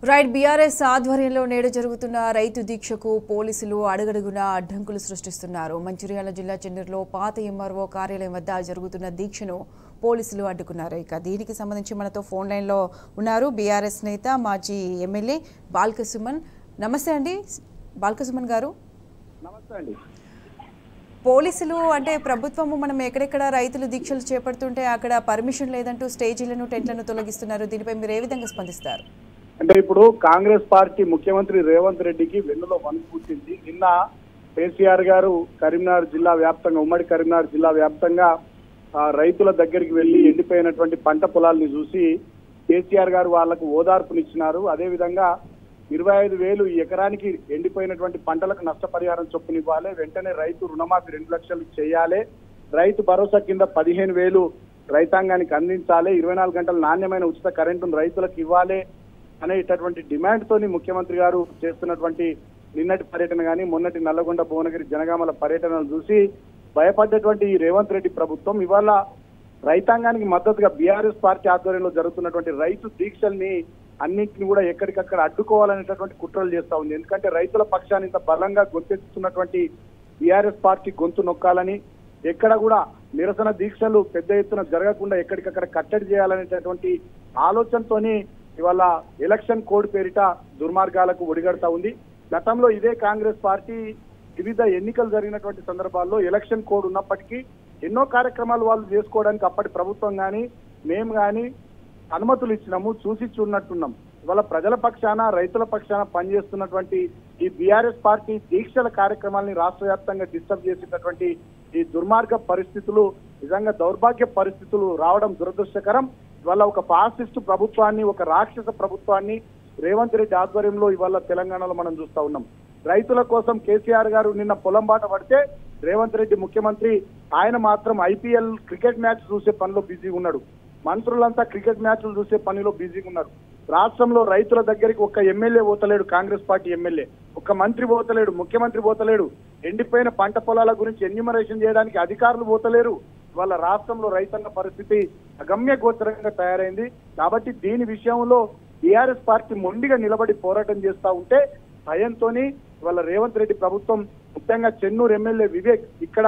Right BRS ఆధ్వర్యంలో నేడు జరుగుతున్న రైతు దీక్షకు పోలీసులు అడుగడుగునా అడ్డంకులు సృష్టిస్తున్నారు. మంచిర్యాల జిల్లా చెన్నూరులో పాత ఎంఆర్ఓ కార్యాలయం వద్ద జరుగుతున్న దీక్షను పోలీసులు అడ్డుకున్నారు. ఇక దీనికి సంబంధించి మనతో ఫోన్ లైన్లో ఉన్నారు బీఆర్ఎస్ నేత మాజీ ఎమ్మెల్యే బాల్కసుమన్. నమస్తే అండి బాల్కసుమన్ గారు. నమస్తే అండి. పోలీసులు అంటే ప్రభుత్వము మనం ఎక్కడెక్కడ రైతులు దీక్షలు చేపడుతుంటే అక్కడ పర్మిషన్ లేదంటూ స్టేజీలను టెంట్లను తొలగిస్తున్నారు. దీనిపై మీరు ఏ విధంగా స్పందిస్తారు? అంటే ఇప్పుడు కాంగ్రెస్ పార్టీ ముఖ్యమంత్రి రేవంత్ రెడ్డికి వెన్నులో వణుకు పుట్టింది. నిన్న కేసీఆర్ గారు కరీంనగర్ జిల్లా వ్యాప్తంగా ఉమ్మడి కరీంనగర్ జిల్లా వ్యాప్తంగా రైతుల దగ్గరికి వెళ్లి ఎండిపోయినటువంటి పంట పొలాల్ని చూసి కేసీఆర్ గారు వాళ్లకు ఓదార్పునిచ్చినారు. అదేవిధంగా 25,000 ఎకరానికి ఎండిపోయినటువంటి పంటలకు నష్టపరిహారం చొప్పున ఇవ్వాలి, వెంటనే రైతు రుణమాఫీ 2 లక్షలు చేయాలి, రైతు భరోసా కింద 15,000 రైతాంగానికి అందించాలి, 24 గంటల నాణ్యమైన ఉచిత కరెంటును రైతులకు ఇవ్వాలి అనేటటువంటి డిమాండ్ తోని ముఖ్యమంత్రి గారు చేస్తున్నటువంటి నిన్నటి పర్యటన కానీ మొన్నటి నల్లగొండ భువనగిరి జనగామల పర్యటనలు చూసి భయపడ్డటువంటి ఈ రేవంత్ రెడ్డి ప్రభుత్వం ఇవాళ రైతాంగానికి మద్దతుగా బీఆర్ఎస్ పార్టీ ఆధ్వర్యంలో జరుగుతున్నటువంటి రైతు దీక్షల్ని అన్నింటిని కూడా ఎక్కడికక్కడ అడ్డుకోవాలనేటటువంటి కుట్రలు చేస్తా ఉంది. ఎందుకంటే రైతుల పక్షాన్ని ఇంత బలంగా గొంతెత్తుతున్నటువంటి బీఆర్ఎస్ పార్టీ గొంతు నొక్కాలని, ఎక్కడ కూడా నిరసన దీక్షలు పెద్ద ఎత్తున జరగకుండా ఎక్కడికక్కడ కట్టడి చేయాలనేటటువంటి ఆలోచనతోని ఇవాళ ఎలక్షన్ కోడ్ పేరిట దుర్మార్గాలకు ఒడిగడతా ఉంది. గతంలో ఇదే కాంగ్రెస్ పార్టీ వివిధ ఎన్నికలు జరిగినటువంటి సందర్భాల్లో ఎలక్షన్ కోడ్ ఉన్నప్పటికీ ఎన్నో కార్యక్రమాలు వాళ్ళు చేసుకోవడానికి అప్పటి ప్రభుత్వం కానీ మేము కానీ అనుమతులు ఇచ్చినాము, చూసి చూడనట్టున్నాం. ఇవాళ ప్రజల పక్షాన రైతుల పక్షాన పనిచేస్తున్నటువంటి ఈ బీఆర్ఎస్ పార్టీ దీక్షల కార్యక్రమాలని రాష్ట్ర వ్యాప్తంగా డిస్టర్బ్ చేసేటటువంటి ఈ దుర్మార్గ పరిస్థితులు, నిజంగా దౌర్భాగ్య పరిస్థితులు రావడం దురదృష్టకరం. ఇవాళ ఒక ఫాసిస్ట్ ప్రభుత్వాన్ని, ఒక రాక్షస ప్రభుత్వాన్ని రేవంత్ రెడ్డి ఆధ్వర్యంలో ఇవాళ తెలంగాణలో మనం చూస్తా ఉన్నాం. రైతుల కోసం కేసీఆర్ గారు నిన్న పొలం బాట పడితే రేవంత్ రెడ్డి ముఖ్యమంత్రి ఆయన మాత్రం ఐపీఎల్ క్రికెట్ మ్యాచ్ చూసే పనిలో బిజీగా ఉన్నాడు. మంత్రులంతా క్రికెట్ మ్యాచ్లు చూసే పనిలో బిజీగా ఉన్నారు. రాష్ట్రంలో రైతుల దగ్గరికి ఒక్క ఎమ్మెల్యే పోతలేడు, కాంగ్రెస్ పార్టీ ఎమ్మెల్యే ఒక్క మంత్రి పోతలేడు, ముఖ్యమంత్రి పోతలేడు. ఎండిపోయిన పంట పొలాల గురించి ఎన్యూమరేషన్ చేయడానికి అధికారులు పోతలేరు. వాళ్ళ రాష్ట్రంలో రైతాంగ పరిస్థితి అగమ్య గోచరంగా తయారైంది. కాబట్టి దీని విషయంలో బీఆర్ఎస్ పార్టీ మొండిగా నిలబడి పోరాటం చేస్తా ఉంటే భయంతోని వాళ్ళ రేవంత్ రెడ్డి ప్రభుత్వం, ముఖ్యంగా చెన్నూరు ఎమ్మెల్యే వివేక్ ఇక్కడ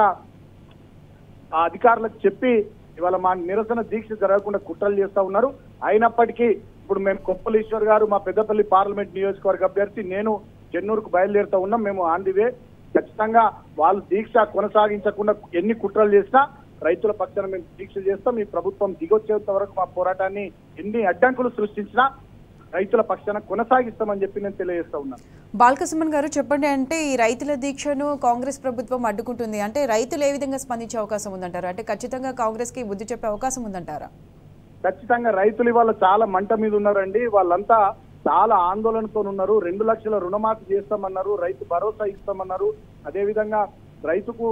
ఆ అధికారులకు చెప్పి ఇవాళ మా నిరసన దీక్ష జరగకుండా కుట్రలు చేస్తా ఉన్నారు. అయినప్పటికీ ఇప్పుడు మేము కొప్పలీశ్వర్ గారు మా పెద్దపల్లి పార్లమెంట్ నియోజకవర్గ అభ్యర్థి, నేను చెన్నూరుకు బయలుదేరుతా ఉన్నాం. మేము ఆన్ ది వే. ఖచ్చితంగా వాళ్ళు దీక్ష కొనసాగించకుండా ఎన్ని కుట్రలు చేసినా రైతుల పక్షాన మేము దీక్ష చేస్తాం. ఈ ప్రభుత్వం దిగొచ్చేంత వరకు మా పోరాటాన్ని ఎన్ని అడ్డంకులు సృష్టించినా రైతుల పక్షాన కొనసాగిస్తామని చెప్పి నేను తెలియజేస్తా ఉన్నాను. బాల్కసుమన్ గారు చెప్పండి, అంటే ఈ రైతుల దీక్షను కాంగ్రెస్ ప్రభుత్వం అడ్డుకుంటుంది అంటే రైతులు ఏ విధంగా స్పందించే అవకాశం ఉందంటారు? అంటే ఖచ్చితంగా కాంగ్రెస్ కి బుద్ధి చెప్పే అవకాశం ఉందంటారా? ఖచ్చితంగా రైతులు ఇవాళ చాలా మంట మీద ఉన్నారండి. వాళ్ళంతా చాలా ఆందోళనతో ఉన్నారు. 2 లక్షల రుణమాఫీ చేస్తామన్నారు, రైతు భరోసా ఇస్తామన్నారు. అదేవిధంగా రైతుకు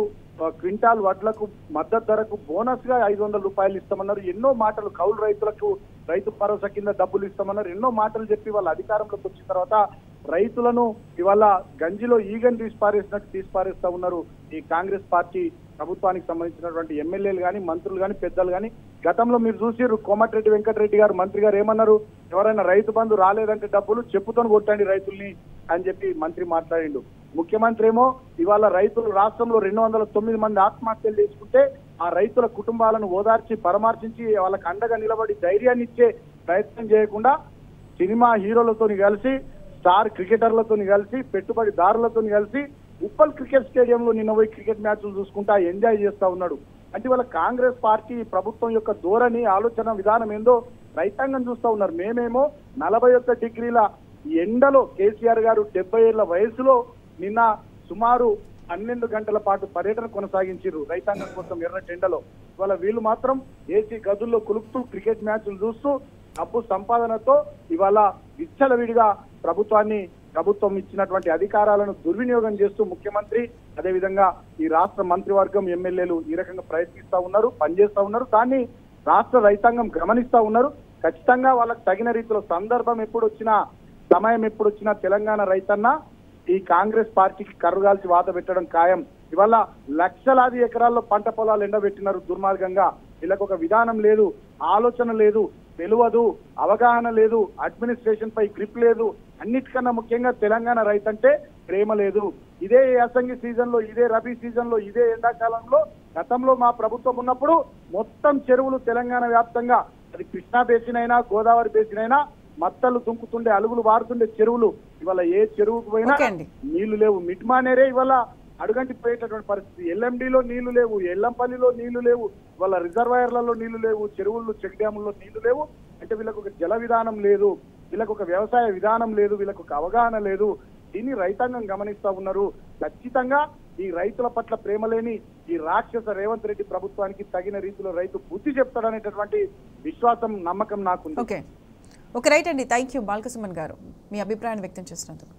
క్వింటాల్ వడ్లకు మద్దతు ధరకు బోనస్ గా 500 రూపాయలు ఇస్తామన్నారు. ఎన్నో మాటలు, కౌలు రైతులకు రైతు భరోసా కింద డబ్బులు ఇస్తామన్నారు. ఎన్నో మాటలు చెప్పి వాళ్ళ అధికారంలోకి వచ్చిన తర్వాత రైతులను ఇవాళ గంజిలో ఈగని తీసిపారేసినట్టు తీసిపారేస్తా ఉన్నారు ఈ కాంగ్రెస్ పార్టీ ప్రభుత్వానికి సంబంధించినటువంటి ఎమ్మెల్యేలు కానీ మంత్రులు కానీ పెద్దలు కానీ. గతంలో మీరు చూసిర్రు, కోమటిరెడ్డి వెంకటరెడ్డి గారు మంత్రి గారు ఏమన్నారు, ఎవరైనా రైతు బంధు రాలేదంటే డబ్బులు చెప్పుతో కొట్టండి రైతుల్ని అని చెప్పి మంత్రి మాట్లాడిండు. ముఖ్యమంత్రి ఏమో ఇవాళ రైతులు రాష్ట్రంలో 209 మంది ఆత్మహత్యలు చేసుకుంటే ఆ రైతుల కుటుంబాలను ఓదార్చి పరామర్శించి వాళ్ళకి అండగా నిలబడి ధైర్యాన్ని ఇచ్చే ప్రయత్నం చేయకుండా సినిమా హీరోలతో కలిసి, స్టార్ క్రికెటర్లతో కలిసి, పెట్టుబడిదారులతో కలిసి ఉప్పల్ క్రికెట్ స్టేడియంలో నిన్న పోయి క్రికెట్ మ్యాచ్లు చూసుకుంటా ఎంజాయ్ చేస్తా ఉన్నాడు. అంటే వాళ్ళ కాంగ్రెస్ పార్టీ ప్రభుత్వం యొక్క ధోరణి, ఆలోచన విధానం ఏందో రైతాంగం చూస్తా ఉన్నారు. మేమేమో 41 డిగ్రీల ఎండలో కేసీఆర్ గారు 70 ఏళ్ల వయసులో నిన్న సుమారు 12 గంటల పాటు పర్యటన కొనసాగించారు రైతాంగం కోసం ఎర్రటి ఎండలో. ఇవాళ వీళ్ళు మాత్రం ఏసీ గదుల్లో కులుపుతూ క్రికెట్ మ్యాచ్లు చూస్తూ డబ్బు సంపాదనతో ఇవాళ విచ్చలవిడిగా ప్రభుత్వం ఇచ్చినటువంటి అధికారాలను దుర్వినియోగం చేస్తూ ముఖ్యమంత్రి, అదేవిధంగా ఈ రాష్ట్ర మంత్రివర్గం ఎమ్మెల్యేలు ఈ రకంగా ప్రయత్నిస్తా ఉన్నారు, పనిచేస్తా ఉన్నారు. దాన్ని రాష్ట్ర రైతాంగం గమనిస్తా ఉన్నారు. ఖచ్చితంగా వాళ్ళకి తగిన రీతిలో సందర్భం ఎప్పుడు వచ్చినా, సమయం ఎప్పుడు వచ్చినా తెలంగాణ రైతన్న ఈ కాంగ్రెస్ పార్టీకి కర్రుగాల్చి వాత పెట్టడం ఖాయం. ఇవాళ లక్షలాది ఎకరాల్లో పంట పొలాలు ఎండబెట్టినారు దుర్మార్గంగా. వీళ్ళకు ఒక విధానం లేదు, ఆలోచన లేదు. తెలియదు, అవగాహన లేదు, అడ్మినిస్ట్రేషన్ పై గ్రిప్ లేదు. అన్నిటికన్నా ముఖ్యంగా తెలంగాణ రైతు అంటే ప్రేమ లేదు. ఇదే యాసంగి సీజన్ లో, ఇదే రబీ సీజన్ లో, ఇదే ఎండాకాలంలో గతంలో మా ప్రభుత్వం ఉన్నప్పుడు మొత్తం చెరువులు తెలంగాణ వ్యాప్తంగా, అది కృష్ణా బేసిన్ అయినా గోదావరి బేసిన్ అయినా, మత్తలు దుంకుతుండే, అలుగులు వారుతుండే చెరువులు. ఇవాళ ఏ చెరువుకు పోయినా నీళ్లు లేవు. మిడ్మానేరే ఇవాళ అడుగంటి పోయేటటువంటి పరిస్థితి. ఎల్ఎండిలో నీళ్లు లేవు, ఎల్లంపల్లిలో నీళ్లు లేవు, ఇవాళ రిజర్వాయర్లలో నీళ్లు లేవు, చెరువుల్లో చెక్ డ్యాముల్లో నీళ్లు లేవు. అంటే వీళ్ళకు ఒక జల విధానం లేదు, వీళ్ళకు ఒక వ్యవసాయ విధానం లేదు, వీళ్ళకు ఒక అవగాహన లేదు. దీన్ని రైతాంగం గమనిస్తా ఉన్నారు. ఖచ్చితంగా ఈ రైతుల పట్ల ప్రేమ లేని ఈ రాక్షస రేవంత్ రెడ్డి ప్రభుత్వానికి తగిన రీతిలో రైతు బుద్ధి చెప్తాడనేటటువంటి విశ్వాసం, నమ్మకం నాకుంది. ఓకే రైట్ అండి. థ్యాంక్ యూ బాలకసుమన్ గారు, మీ అభిప్రాయాన్ని వ్యక్తం చేసినందుకు.